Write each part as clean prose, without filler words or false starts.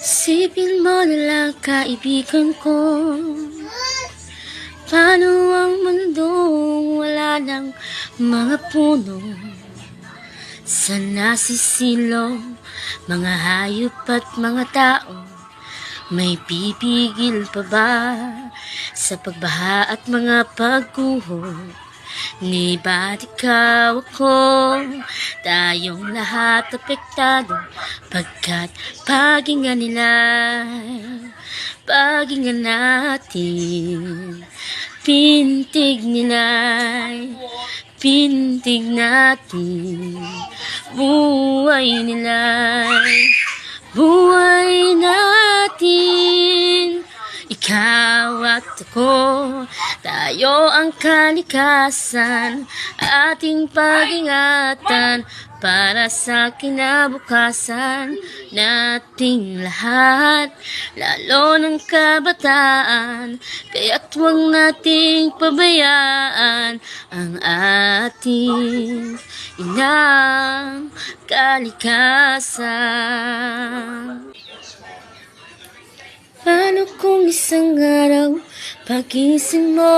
Isipin mo na lang, kaibigan ko, paano ang mundo wala ng mga puno? Sa nasisilong mga hayop at mga tao, may pipigil pa ba sa pagbaha at mga pagguho? Ni ba't ikaw ako, tayong lahat apektado, pagkat paghinga natin, pintig natin, buhay natin. Ikaw at ako, tayo ang kalikasan, ating pag-ingatan para sa kinabukasan nating lahat, lalo ng kabataan. Kaya't huwag nating pabayaan ang ating inang kalikasan. Paano kung isang araw pagising mo,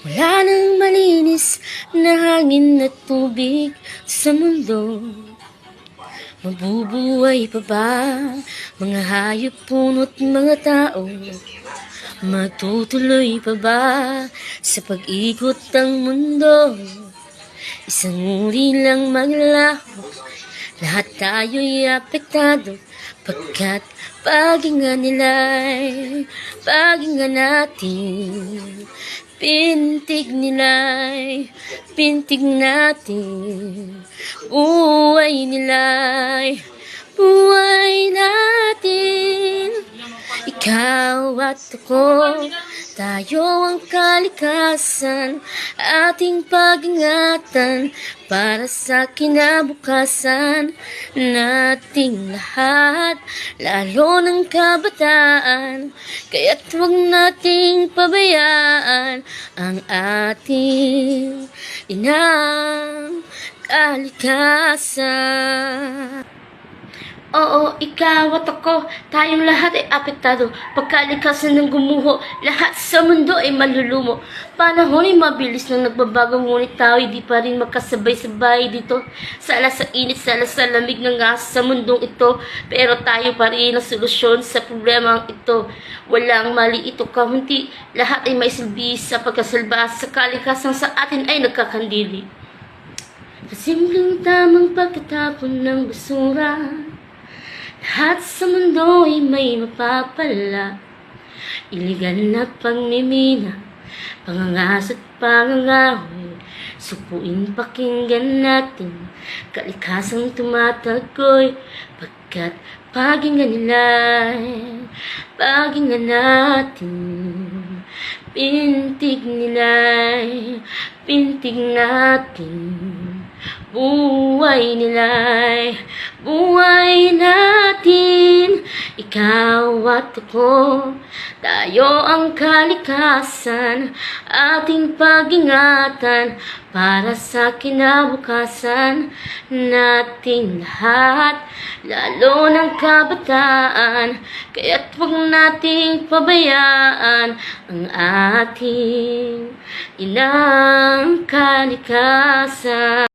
wala nang malinis na hangin at tubig sa mundo? Mabubuhay pa ba mga hayop, puno't mga tao? Matutuloy pa ba sa pag-ikot ang mundo? Isang uri lang maglaho, lahat tayo'y apektado, pagkat paghinga natin, pintig natin, buhay natin. Ikaw at ako, tayo ang kalikasan, ating pag-ingatan para sa kinabukasan nating lahat, lalo ng kabataan. Kaya't huwag nating pabayaan ang ating inang kalikasan. Oo, ikaw at ako, tayong lahat ay apektado. Pagkalikasan ng gumuho, lahat sa mundo ay malulumo. Panahon ay mabilis nang nagbabago, ngunit tayo di pa rin magkasabay-sabay dito. Sala sa init, sala sa lamig ng gas sa mundong ito, pero tayo pa rin ang solusyon sa problemang ito. Walang mali ito kahunti, lahat ay may silbi sa pagkasalba sa kalikasan sa atin ay nagkakandili. Sa simpleng tamang pagkatapon ng basura, lahat sa mundo ay may mapapala. Iligal na pagmimina, pangangas at pangangahoy, supuin pakinggan natin, kalikasang tumatagoy, pagkat paghinga natin, pintig natin, buhay natin. Ikaw at ako, tayo ang kalikasan, ating pag-ingatan para sa kinabukasan nating lahat, lalo ng kabataan. Kaya't huwag nating pabayaan ang ating inang kalikasan.